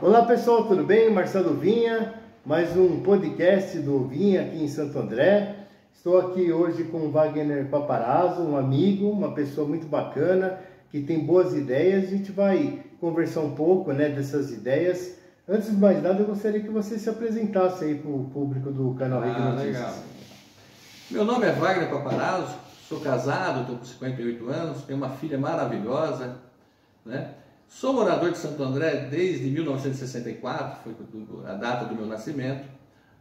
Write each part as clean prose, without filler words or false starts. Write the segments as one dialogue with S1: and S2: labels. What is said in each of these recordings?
S1: Olá pessoal, tudo bem? Marcelo Vinha, mais um podcast do Vinha aqui em Santo André. Estou aqui hoje com o Wagner Paparazzo, um amigo, uma pessoa muito bacana, que tem boas ideias. A gente vai conversar um pouco, dessas ideias. Antes de mais nada, eu gostaria que você se apresentasse aí para o público do canal Rede Notícias.
S2: Legal. Meu nome é Wagner Paparazzo, sou casado, estou com 58 anos, tenho uma filha maravilhosa, né? Sou morador de Santo André desde 1964, foi a data do meu nascimento.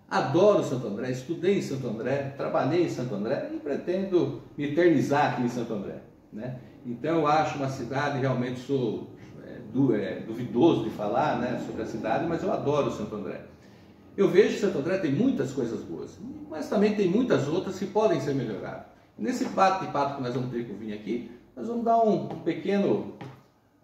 S2: Adoro Santo André, estudei em Santo André, trabalhei em Santo André e pretendo me eternizar aqui em Santo André, né? Então eu acho uma cidade, realmente sou duvidoso de falar, sobre a cidade, mas eu adoro Santo André. Eu vejo que Santo André tem muitas coisas boas, mas também tem muitas outras que podem ser melhoradas. Nesse bate-papo que nós vamos ter com o Vinha aqui, nós vamos dar um pequeno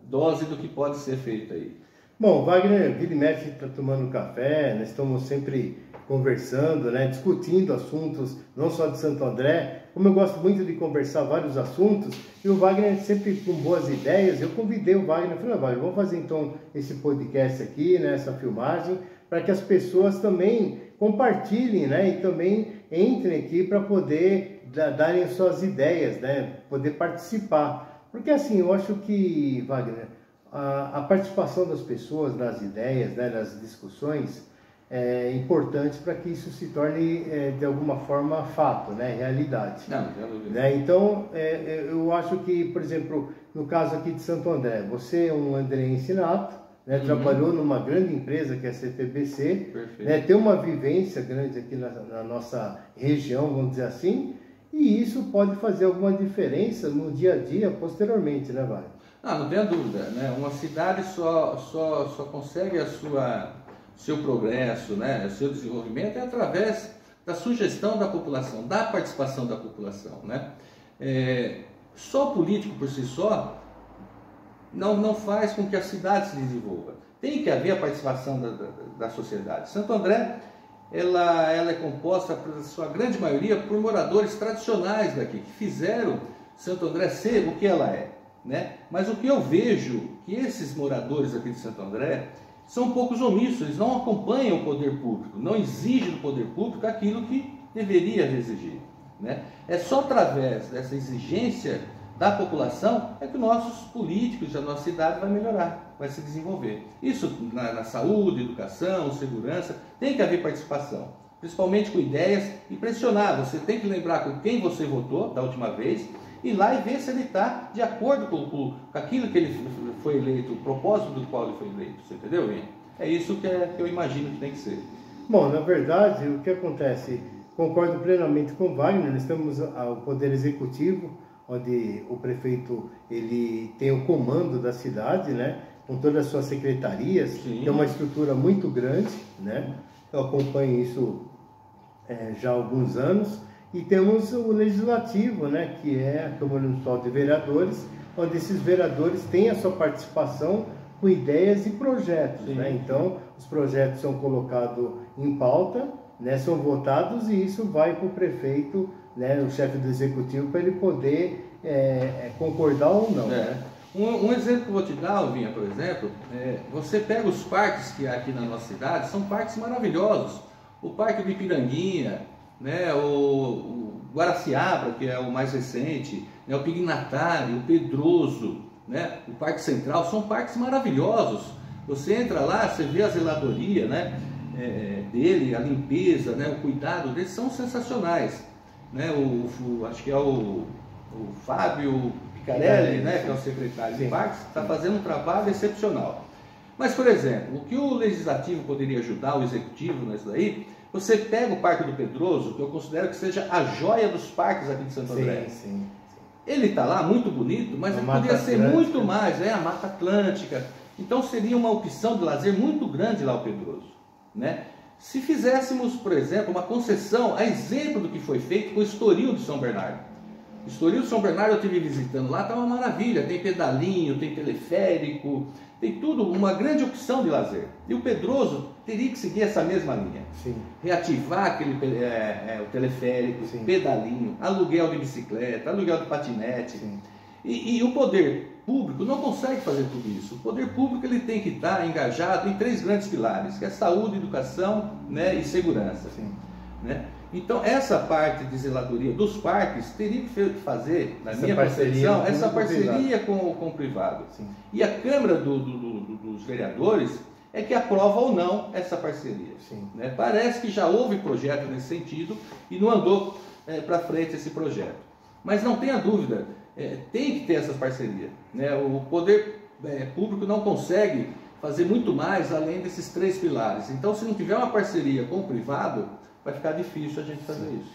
S2: dose do que pode ser feito aí.
S1: Bom, Wagner, vira e mexe, está tomando café, nós estamos sempre conversando, discutindo assuntos, não só de Santo André, como eu gosto muito de conversar vários assuntos, e o Wagner sempre com boas ideias. Eu convidei o Wagner, falei, Wagner, vamos fazer então esse podcast aqui, essa filmagem, para que as pessoas também compartilhem, e também entrem aqui para poder darem suas ideias, poder participar. Porque assim, eu acho que, Wagner, a participação das pessoas, nas ideias, nas discussões, é importante para que isso se torne, de alguma forma, fato, realidade.
S2: Não tenho dúvida.
S1: Então, eu acho que, por exemplo, no caso aqui de Santo André, você é um andreense nato, trabalhou numa grande empresa que é a CTBC, tem uma vivência grande aqui na nossa região, vamos dizer assim, e isso pode fazer alguma diferença no dia a dia posteriormente, Wagner?
S2: Não tenho dúvida, Uma cidade só consegue seu progresso, seu desenvolvimento através da sugestão da população, da participação da população, Só o político por si só não faz com que a cidade se desenvolva. Tem que haver a participação da sociedade. Santo André, ela é composta, por sua grande maioria, por moradores tradicionais daqui, que fizeram Santo André ser o que ela é, Mas o que eu vejo que esses moradores aqui de Santo André são um pouco omissos, eles não acompanham o poder público, não exigem do poder público aquilo que deveria exigir, É só através dessa exigência da população é que nossos políticos da nossa cidade vai melhorar, vai se desenvolver. Isso na saúde, educação, segurança, tem que haver participação, principalmente com ideias e pressionar. Você tem que lembrar com quem você votou da última vez, ir lá e ver se ele está de acordo com aquilo que ele foi eleito, o propósito do qual ele foi eleito. Você entendeu, Vinha? É isso que eu imagino que tem que ser.
S1: Bom, na verdade, o que acontece, concordo plenamente com o Wagner, nós temos o Poder Executivo, onde o prefeito ele tem o comando da cidade, com todas as suas secretarias.
S2: Sim.
S1: Tem uma estrutura muito grande, Eu acompanho isso já há alguns anos. E temos o Legislativo, que é a Câmara Municipal de Vereadores, onde esses vereadores têm a sua participação com ideias e projetos. Então, os projetos são colocados em pauta, são votados, e isso vai para o prefeito, o chefe do executivo, para ele poder concordar ou não.
S2: Um exemplo que eu vou te dar, Vinha, por exemplo, você pega os parques que há aqui na nossa cidade, são parques maravilhosos. O Parque do Ipiranguinha, o Guaraciaba, que é o mais recente, o Pignatário, o Pedroso, o Parque Central, são parques maravilhosos. Você entra lá, você vê a zeladoria, dele, a limpeza, o cuidado deles são sensacionais. Acho que é o Fábio Picarelli, que é o secretário de parques, está fazendo um trabalho excepcional. Mas, por exemplo, o que o Legislativo poderia ajudar, o Executivo nisso daí, você pega o Parque do Pedroso, que eu considero que seja a joia dos parques aqui de Santo André.
S1: Sim.
S2: Ele está lá, muito bonito, mas ele poderia ser muito mais, a Mata Atlântica. Então seria uma opção de lazer muito grande lá o Pedroso, Se fizéssemos, por exemplo, uma concessão, a exemplo do que foi feito com o Estoril de São Bernardo. O Estoril de São Bernardo eu estive visitando lá, está uma maravilha, tem pedalinho, tem teleférico, tem tudo, uma grande opção de lazer. E o Pedroso teria que seguir essa mesma linha.
S1: Sim.
S2: Reativar o teleférico,
S1: Sim.
S2: pedalinho, aluguel de bicicleta, aluguel de patinete. E o poder público não consegue fazer tudo isso. O poder público ele tem que estar engajado em 3 grandes pilares, que é saúde, educação, né, e segurança.
S1: Sim.
S2: Né? Então, essa parte de zeladoria dos parques teria que fazer, na minha concepção, essa parceria com o privado.
S1: Sim.
S2: E a Câmara dos Vereadores é que aprova ou não essa parceria. Né? Parece que já houve projeto nesse sentido e não andou para frente esse projeto. Mas não tenha dúvida, tem que ter essas parcerias. Né? O poder público não consegue fazer muito mais além desses 3 pilares. Então, se não tiver uma parceria com o privado, vai ficar difícil a gente fazer isso.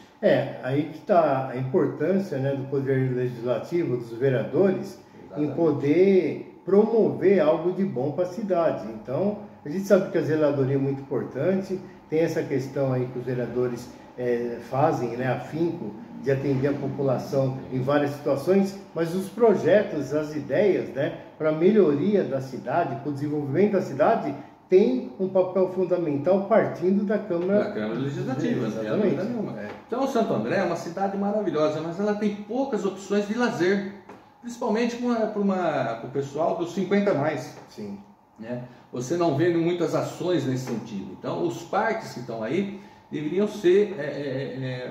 S1: Aí que está a importância, né, do poder legislativo, dos vereadores, em poder promover algo de bom para a cidade. Então, a gente sabe que a zeladoria é muito importante, tem essa questão aí que os vereadores fazem, né, afinco de atender a população em várias situações, mas os projetos, as ideias, né, para a melhoria da cidade, para o desenvolvimento da cidade, tem um papel fundamental partindo da Câmara
S2: Legislativa. Exatamente. Então, o Santo André é uma cidade maravilhosa, mas ela tem poucas opções de lazer, principalmente para o pessoal dos 50 mais.
S1: Sim.
S2: Né? Você não vê muitas ações nesse sentido. Então, os parques que estão aí deveriam ser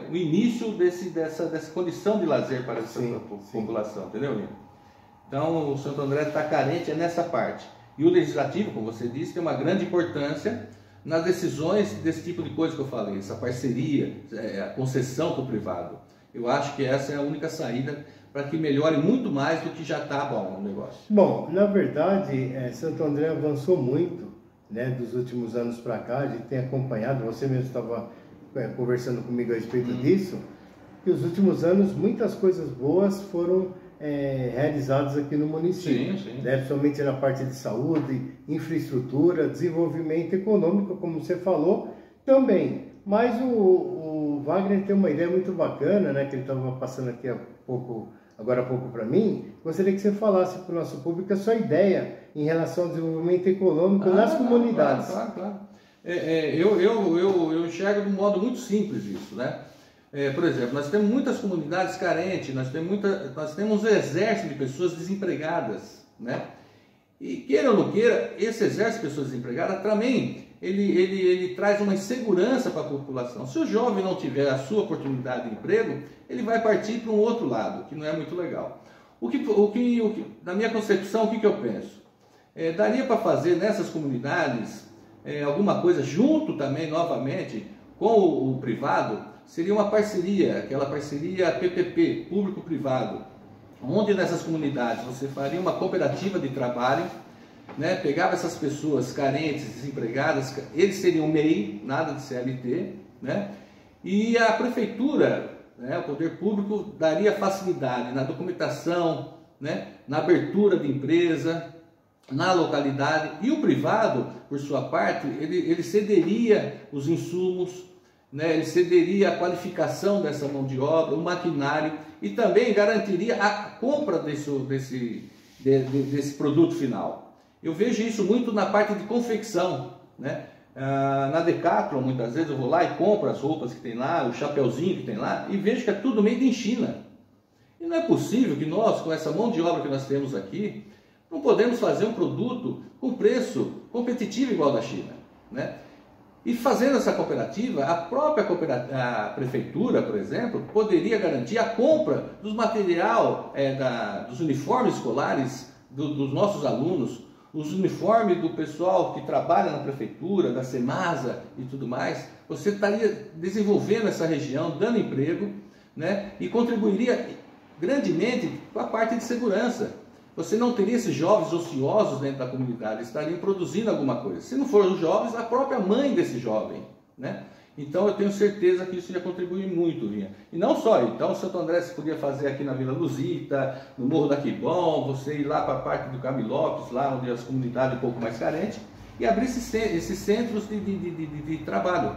S2: o início dessa condição de lazer para essa população, entendeu, Lino? Então, o Santo André está carente nessa parte. E o legislativo, como você disse, tem uma grande importância nas decisões desse tipo de coisa que eu falei, essa parceria, a concessão para o privado. Eu acho que essa é a única saída para que melhore muito mais do que já está bom o negócio.
S1: Bom, na verdade, Santo André avançou muito, né, dos últimos anos para cá, a gente tem acompanhado, você mesmo estava conversando comigo a respeito disso, que os últimos anos muitas coisas boas foram realizadas aqui no município, né, principalmente na parte de saúde, infraestrutura, desenvolvimento econômico, como você falou, também. Mas o Wagner tem uma ideia muito bacana, né, que ele estava passando aqui agora há pouco para mim. Gostaria que você falasse para o nosso público a sua ideia em relação ao desenvolvimento econômico nas comunidades.
S2: Claro. Eu enxergo de um modo muito simples isso, né? Por exemplo, nós temos muitas comunidades carentes, nós temos um exército de pessoas desempregadas, né? E queira ou não queira, esse exército de pessoas desempregadas também, ele traz uma insegurança para a população. Se o jovem não tiver a sua oportunidade de emprego, ele vai partir para um outro lado, que não é muito legal. Na minha concepção, o que eu penso? Daria para fazer nessas comunidades alguma coisa junto também, novamente, com o privado. Seria uma parceria, aquela parceria PPP, público-privado, onde nessas comunidades você faria uma cooperativa de trabalho, né? Pegava essas pessoas carentes, desempregadas, eles seriam MEI, nada de CLT, né? E a prefeitura, né, o poder público, daria facilidade na documentação, né, na abertura de empresa, na localidade, e o privado, por sua parte, ele cederia os insumos, né, ele cederia a qualificação dessa mão de obra, o maquinário, e também garantiria a compra desse produto final. Eu vejo isso muito na parte de confecção, né? Na Decathlon, muitas vezes eu vou lá e compro as roupas que tem lá, o chapeuzinho que tem lá, e vejo que é tudo made in China. E não é possível que nós, com essa mão de obra que nós temos aqui, não podemos fazer um produto com preço competitivo igual ao da China, né? E fazendo essa cooperativa, a prefeitura, por exemplo, poderia garantir a compra dos material, dos uniformes escolares dos nossos alunos, os uniformes do pessoal que trabalha na prefeitura, da Semasa e tudo mais. Você estaria desenvolvendo essa região, dando emprego, né? E contribuiria grandemente com a parte de segurança. Você não teria esses jovens ociosos dentro da comunidade, estariam produzindo alguma coisa. Se não for os jovens, a própria mãe desse jovem, né? Então eu tenho certeza que isso ia contribuir muito, Vinha. E não só, então o Santo André se podia fazer aqui na Vila Luzita, no Morro da Quibom, você ir lá para a parte do Camilo Lopes, lá onde as comunidades um pouco mais carentes, e abrir esses centros de trabalho.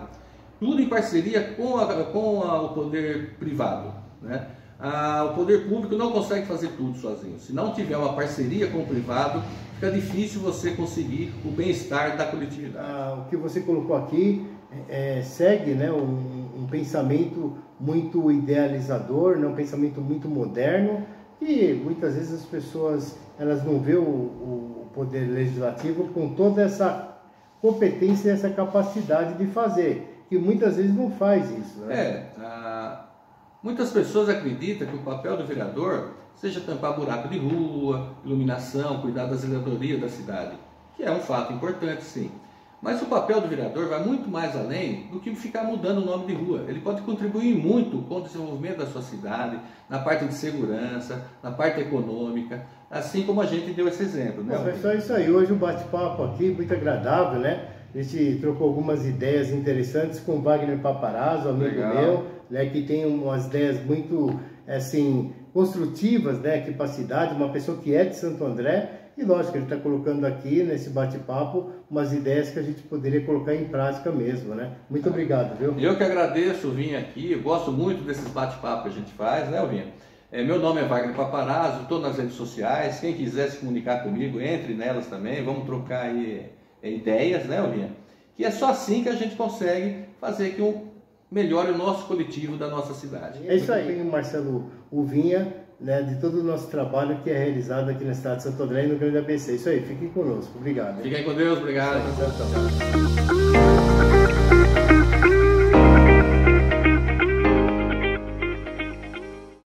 S2: Tudo em parceria com o poder privado, né? O poder público não consegue fazer tudo sozinho. Se não tiver uma parceria com o privado, fica difícil você conseguir o bem-estar da coletividade.
S1: O que você colocou aqui segue, né, um pensamento muito idealizador, né, um pensamento muito moderno, e muitas vezes as pessoas elas não vê o poder legislativo com toda essa competência e essa capacidade de fazer, que muitas vezes não faz isso, né?
S2: Muitas pessoas acreditam que o papel do vereador seja tampar buraco de rua, iluminação, cuidar da zeladoria da cidade, que é um fato importante, sim. Mas o papel do vereador vai muito mais além do que ficar mudando o nome de rua. Ele pode contribuir muito com o desenvolvimento da sua cidade, na parte de segurança, na parte econômica, assim como a gente deu esse exemplo, né?
S1: Pessoal, é isso aí. Hoje o bate-papo aqui muito agradável, né? A gente trocou algumas ideias interessantes com o Wagner Paparazzo, amigo meu, né? Que tem umas ideias muito, assim, construtivas, né? Aqui para a cidade, uma pessoa que é de Santo André. E lógico, ele está colocando aqui nesse bate-papo umas ideias que a gente poderia colocar em prática mesmo, né? Muito obrigado, viu?
S2: Eu que agradeço vir aqui, eu gosto muito desses bate-papos que a gente faz, né, Alvinha? Meu nome é Wagner Paparazzo, estou nas redes sociais, quem quiser se comunicar comigo, entre nelas também, vamos trocar aí ideias, né, Alvinha? Que é só assim que a gente consegue fazer que melhore o nosso coletivo da nossa cidade.
S1: É isso aí, Marcelo Uvinha, né, de todo o nosso trabalho que é realizado aqui na cidade de Santo André e no Grande ABC. Isso aí, fiquem conosco. Obrigado.
S2: Fiquem com Deus, obrigado.
S1: Tchau, tchau.